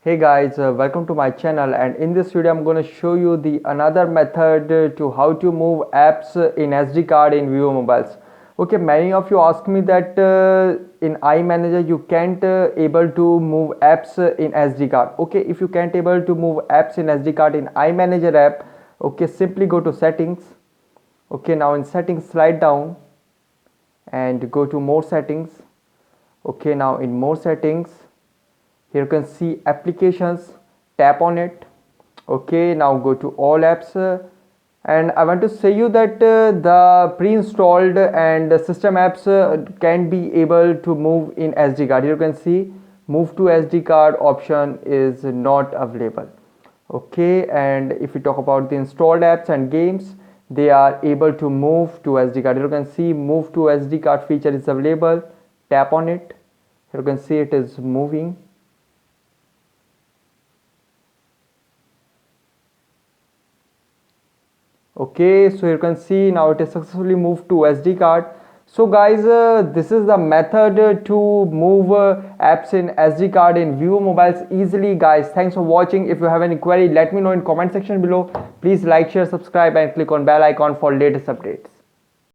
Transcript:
Hey guys, welcome to my channel, and in this video I'm going to show you the another method to how to move apps in SD card in Vivo mobiles. Okay, many of you ask me that in iManager you can't able to move apps in SD card. Okay, if you can't able to move apps in SD card in iManager app, okay, simply go to settings. Okay, now in settings slide down and go to more settings. Okay, now in more settings, here you can see applications, tap on it. Okay, now go to all apps, and I want to say you that the pre-installed and system apps can be able to move in SD card. Here you can see move to SD card option is not available. Okay, and if we talk about the installed apps and games, they are able to move to SD card. Here you can see move to SD card feature is available. Tap on it. Here you can see it is moving. Okay, so you can see now it is successfully moved to SD card. So guys, this is the method to move apps in SD card in Vivo mobiles easily. Guys, thanks for watching. If you have any query, let me know in comment section below. Please like, share, subscribe and click on bell icon for latest updates.